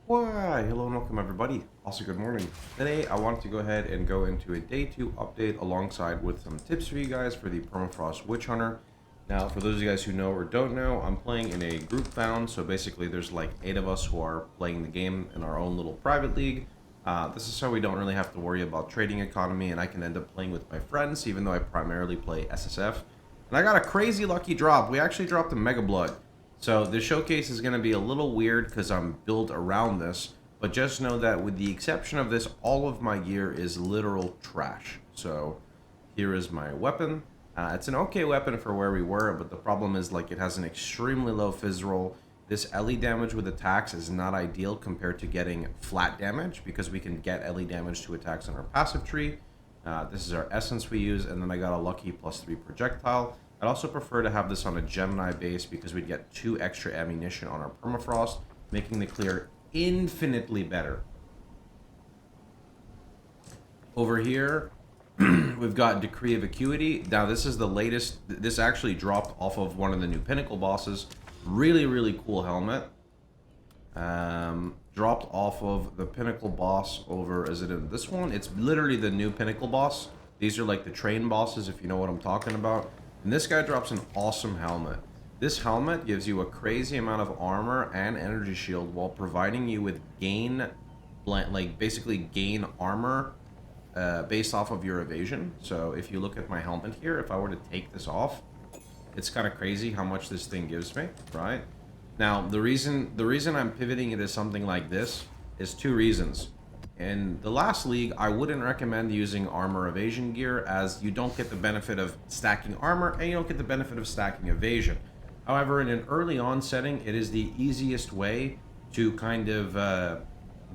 Why, hello and welcome everybody. Also good morning. Today I wanted to go ahead and go into a day 2 update alongside with some tips for you guys for the Permafrost Witchhunter. Now for those of you guys who know or don't know, I'm playing in a group found, so basically there's like 8 of us who are playing the game in our own little private league. This is so we don't really have to worry about trading economy and I can end up playing with my friends even though I primarily play SSF. And I got a crazy lucky drop. We actually dropped a Mega Blood. So the showcase is going to be a little weird because I'm built around this, but just know that with the exception of this, all of my gear is literal trash. So here is my weapon. It's an okay weapon for where we were, but the problem is like it has an extremely low fizz roll. This LE damage with attacks is not ideal compared to getting flat damage because we can get LE damage to attacks on our passive tree. This is our essence we use, and then I got a lucky +3 projectile. I'd also prefer to have this on a Gemini base because we'd get 2 extra ammunition on our Permafrost, making the clear infinitely better. Over here, we've got Decree of Acuity. Now, this is the latest. This actually dropped off of one of the new Pinnacle bosses. Really, really cool helmet. Dropped off of the Pinnacle boss over, is it in this one? It's literally the new Pinnacle boss. These are like the train bosses, if you know what I'm talking about. And this guy drops an awesome helmet. This helmet gives you a crazy amount of armor and energy shield while providing you with basically gain armor based off of your evasion. So if you look at my helmet here, if I were to take this off, it's kind of crazy how much this thing gives me, right? Now, the reason I'm pivoting it to something like this is 2 reasons. In the last league, I wouldn't recommend using armor evasion gear as you don't get the benefit of stacking armor and you don't get the benefit of stacking evasion. However, in an early on setting, it is the easiest way to kind of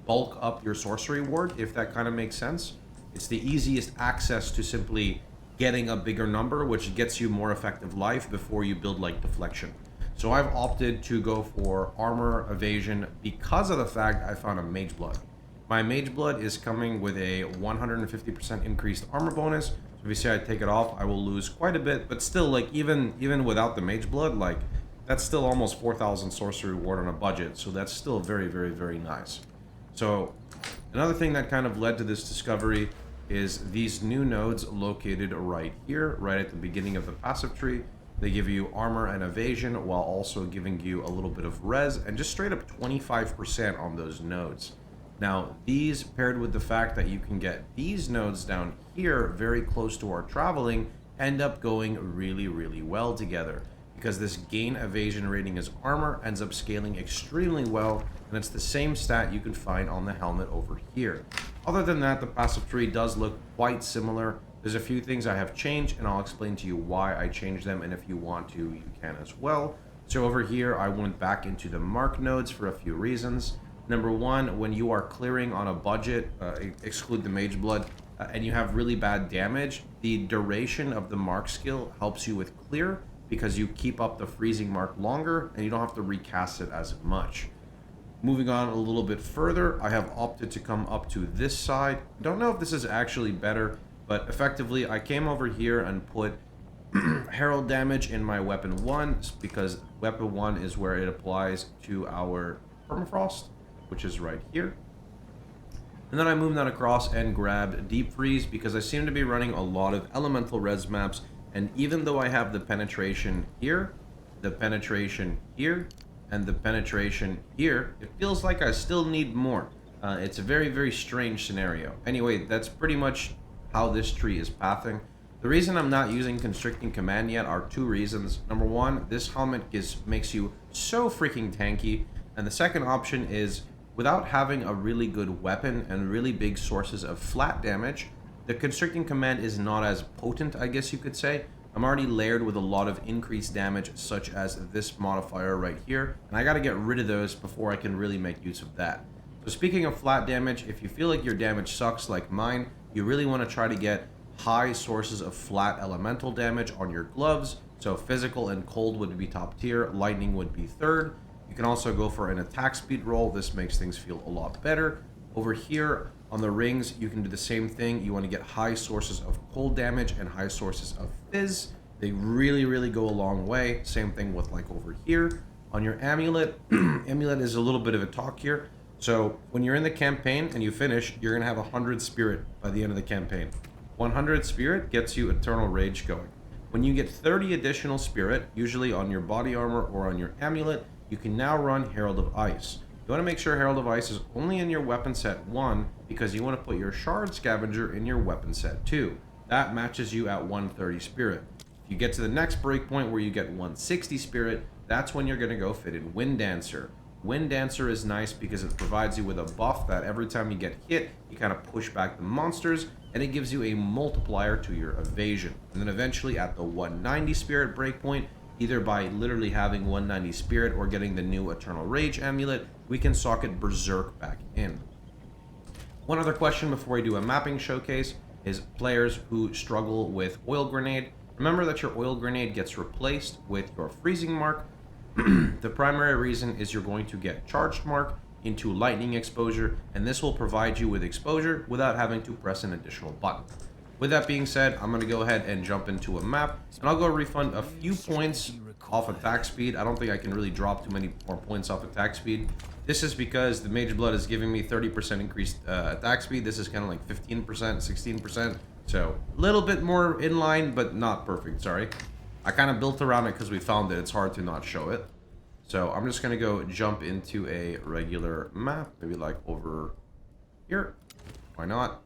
bulk up your sorcery ward, if that kind of makes sense. It's the easiest access to simply getting a bigger number, which gets you more effective life before you build like deflection. So I've opted to go for armor evasion because of the fact I found a Mage Blood. My Mage Blood is coming with a 150% increased armor bonus. So if you say I take it off, I will lose quite a bit. But still, like even without the Mage Blood, like that's still almost 4,000 sorcery reward on a budget. So that's still very, very, very nice. So another thing that kind of led to this discovery is these new nodes located right here, right at the beginning of the passive tree. They give you armor and evasion while also giving you a little bit of res and just straight up 25% on those nodes. Now, these paired with the fact that you can get these nodes down here very close to our traveling end up going really, really well together because this gain evasion rating as armor ends up scaling extremely well, and it's the same stat you can find on the helmet over here. Other than that, the passive tree does look quite similar. There's a few things I have changed, and I'll explain to you why I changed them, and if you want to, you can as well. So over here, I went back into the mark nodes for a few reasons. Number one, when you are clearing on a budget, exclude the Mage Blood, and you have really bad damage, the duration of the mark skill helps you with clear because you keep up the freezing mark longer and you don't have to recast it as much. Moving on a little bit further, I have opted to come up to this side. Don't know if this is actually better, but effectively I came over here and put Herald damage in my weapon 1 because weapon 1 is where it applies to our Permafrost, which is right here. And then I moved that across and grabbed Deep Freeze because I seem to be running a lot of elemental res maps, and even though I have the penetration here, the penetration here, and the penetration here, it feels like I still need more. It's a very, very strange scenario. Anyway, that's pretty much how this tree is pathing. The reason I'm not using Constricting Command yet are 2 reasons. Number one, this helmet makes you so freaking tanky, and the second option is without having a really good weapon and really big sources of flat damage, the Constricting Command is not as potent, I guess you could say. I'm already layered with a lot of increased damage, such as this modifier right here, and I gotta get rid of those before I can really make use of that. So speaking of flat damage, if you feel like your damage sucks like mine, you really want to try to get high sources of flat elemental damage on your gloves. So physical and cold would be top tier, lightning would be third. You can also go for an attack speed roll. This makes things feel a lot better. Over here on the rings, you can do the same thing. You want to get high sources of cold damage and high sources of fizz. They really, really go a long way. Same thing with like over here. On your amulet, amulet is a little bit of a talk here. So when you're in the campaign and you finish, you're going to have 100 spirit by the end of the campaign. 100 spirit gets you Eternal Rage going. When you get 30 additional spirit, usually on your body armor or on your amulet, you can now run Herald of Ice. You want to make sure Herald of Ice is only in your weapon set 1 because you want to put your Shard Scavenger in your weapon set 2. That matches you at 130 spirit. If you get to the next breakpoint where you get 160 spirit, that's when you're going to go fit in Wind Dancer. Wind Dancer is nice because it provides you with a buff that every time you get hit, you kind of push back the monsters, and it gives you a multiplier to your evasion. And then eventually at the 190 spirit breakpoint, either by literally having 190 spirit or getting the new Eternal Rage amulet, we can socket Berserk back in. One other question before I do a mapping showcase is players who struggle with Oil Grenade. Remember that your Oil Grenade gets replaced with your Freezing Mark. The primary reason is you're going to get Charged Mark into Lightning Exposure, and this will provide you with exposure without having to press an additional button. With that being said, I'm going to go ahead and jump into a map, and I'll go refund a few points off attack speed. I don't think I can really drop too many more points off attack speed. This is because the Mage Blood is giving me 30% increased attack speed. This is kind of like 15%, 16%. So a little bit more in line, but not perfect, sorry. I kind of built around it because we found that it's hard to not show it. So I'm just going to go jump into a regular map, maybe like over here. Why not?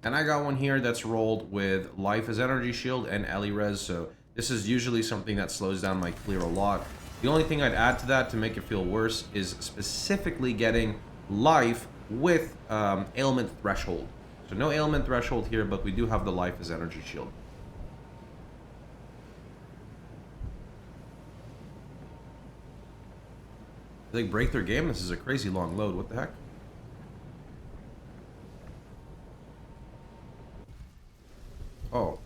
And I got one here that's rolled with Life as Energy Shield and Ellie Res, so this is usually something that slows down my clear a lot. The only thing I'd add to that to make it feel worse is specifically getting Life with Ailment Threshold. So no Ailment Threshold here, but we do have the Life as Energy Shield. They break their game. This is a crazy long load. What the heck? Oh.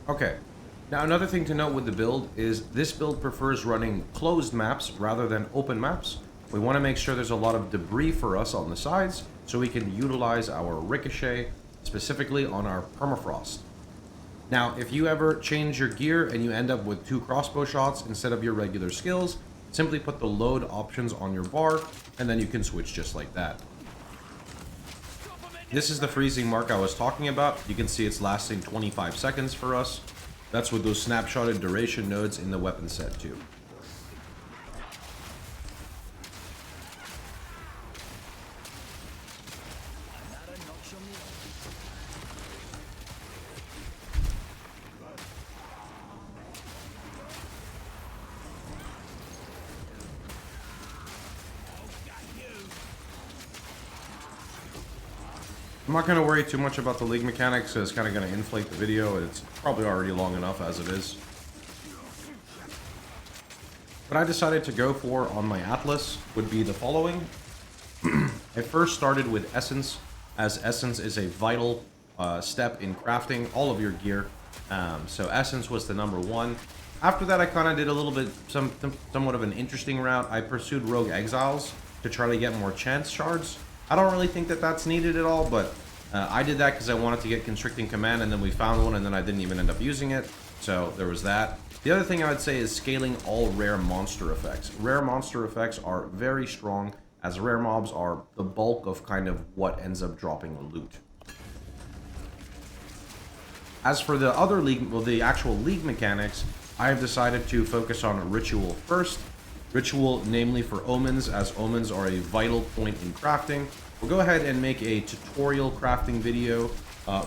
Okay. Now another thing to note with the build is this build prefers running closed maps rather than open maps. We want to make sure there's a lot of debris for us on the sides so we can utilize our Ricochet specifically on our Permafrost. Now, if you ever change your gear and you end up with 2 crossbow shots instead of your regular skills, simply put the load options on your bar, and then you can switch just like that. This is the freezing mark I was talking about. You can see it's lasting 25 seconds for us. That's with those snapshotted duration nodes in the weapon set too. I'm not going to worry too much about the league mechanics, so it's kind of going to inflate the video, and it's probably already long enough as it is. What I decided to go for on my Atlas would be the following. I first started with Essence, as Essence is a vital step in crafting all of your gear. So Essence was the number 1. After that, I kind of did a little bit, somewhat of an interesting route. I pursued Rogue Exiles to try to get more chance shards. I don't really think that that's needed at all, but I did that because I wanted to get Constricting Command, and then we found one, and then I didn't even end up using it. So there was that. The other thing I would say is scaling all rare monster effects. Rare monster effects are very strong, as rare mobs are the bulk of kind of what ends up dropping the loot. As for the other league, well, the actual league mechanics, I have decided to focus on Ritual first. Ritual, namely for Omens, as Omens are a vital point in crafting. We'll go ahead and make a tutorial crafting video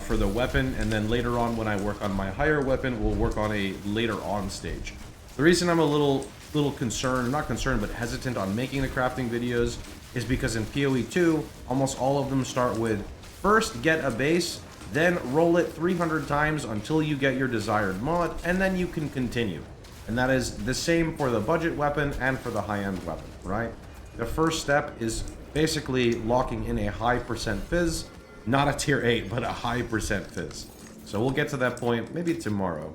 for the weapon, and then later on when I work on my higher weapon, we'll work on a later on stage. The reason I'm a little concerned, not concerned, but hesitant on making the crafting videos is because in POE2, almost all of them start with, first get a base, then roll it 300 times until you get your desired mod, and then you can continue. And that is the same for the budget weapon and for the high-end weapon, right? The first step is basically locking in a high percent fizz, not a tier 8, but a high percent fizz. So we'll get to that point maybe tomorrow.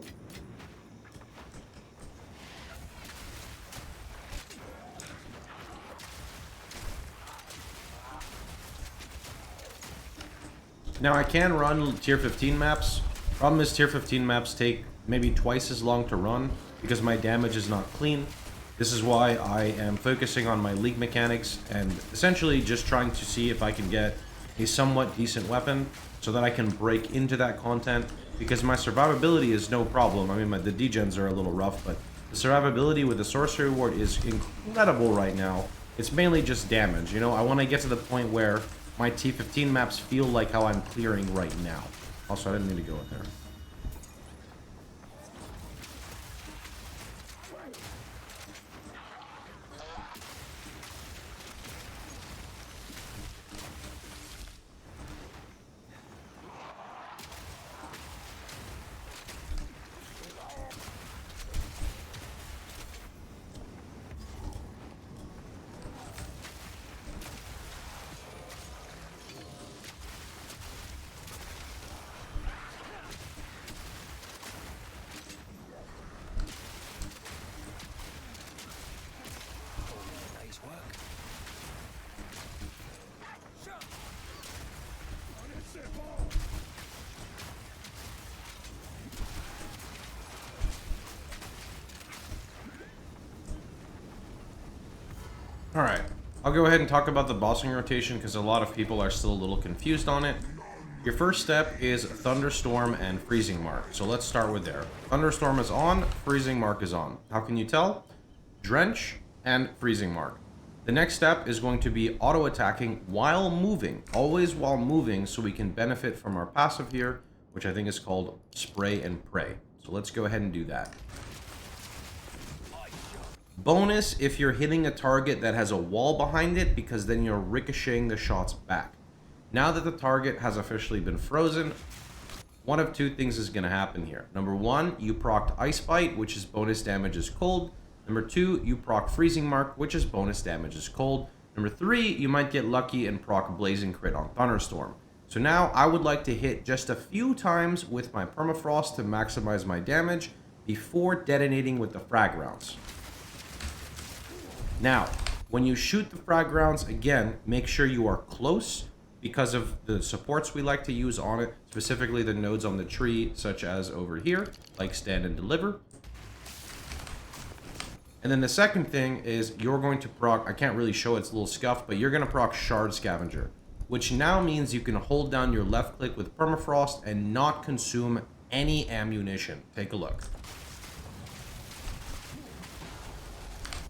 Now I can run tier 15 maps Problem is tier 15 maps take maybe twice as long to run because my damage is not clean. This is why I am focusing on my league mechanics and essentially just trying to see if I can get a somewhat decent weapon so that I can break into that content, because my survivability is no problem. I mean, the degens are a little rough, but the survivability with the sorcery ward is incredible right now. It's mainly just damage, you know? I want to get to the point where my T15 maps feel like how I'm clearing right now. Also, I didn't mean to go in there. Alright, I'll go ahead and talk about the bossing rotation because a lot of people are still a little confused on it. Your first step is Thunderstorm and Freezing Mark, so let's start with there. Thunderstorm is on, Freezing Mark is on. How can you tell? Drench and Freezing Mark. The next step is going to be auto-attacking while moving, always while moving, so we can benefit from our passive here, which I think is called Spray and Pray. So let's go ahead and do that. Bonus if you're hitting a target that has a wall behind it, because then you're ricocheting the shots back. Now that the target has officially been frozen, one of two things is going to happen here. Number one, you procced Ice Bite, which is bonus damage is cold. Number two, you proc Freezing Mark, which is bonus damage is cold. Number three, you might get lucky and proc Blazing Crit on Thunderstorm. So now I would like to hit just a few times with my Permafrost to maximize my damage before detonating with the frag rounds. Now, when you shoot the frag rounds, again, make sure you are close because of the supports we like to use on it, specifically the nodes on the tree, such as over here, like Stand and Deliver. And then the second thing is you're going to proc, I can't really show it's a little scuffed, but you're going to proc Shard Scavenger, which now means you can hold down your left click with Permafrost and not consume any ammunition. Take a look.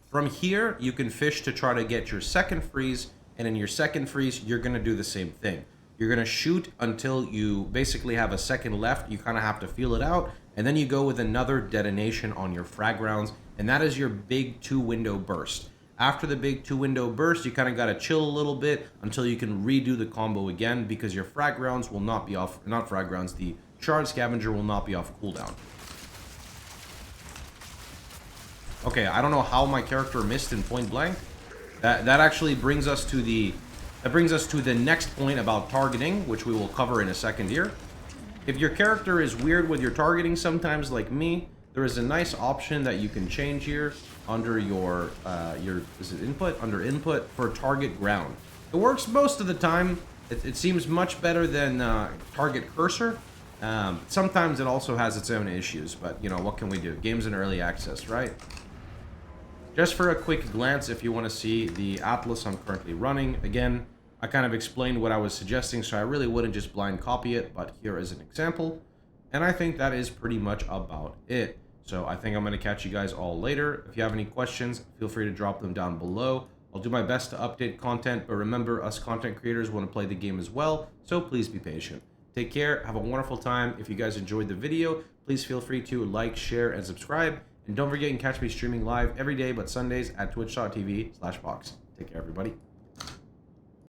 From here, you can fish to try to get your second freeze, and in your second freeze, you're going to do the same thing. You're going to shoot until you basically have a second left. You kind of have to feel it out, and then you go with another detonation on your frag rounds, and that is your big 2-window burst. After the big 2-window burst, you kind of got to chill a little bit until you can redo the combo again, because your frag rounds will not be off, not frag rounds, the Shard Scavenger will not be off cooldown. Okay, I don't know how my character missed in point blank. That actually brings us to the next point about targeting, which we will cover in a second here. If your character is weird with your targeting sometimes, like me, there is a nice option that you can change here under your is it input? Under input for target ground. It works most of the time. It seems much better than target cursor. Sometimes it also has its own issues, but you know, what can we do? Game's in early access, right? Just for a quick glance, if you want to see the Atlas I'm currently running, again, I kind of explained what I was suggesting, so I really wouldn't just blind copy it, but here is an example. And I think that is pretty much about it. So I think I'm going to catch you guys all later. If you have any questions, feel free to drop them down below. I'll do my best to update content, but remember, us content creators want to play the game as well, so please be patient. Take care, have a wonderful time. If you guys enjoyed the video, please feel free to like, share, and subscribe. And don't forget, you can catch me streaming live every day but Sundays at twitch.tv/Pohx. Take care, everybody.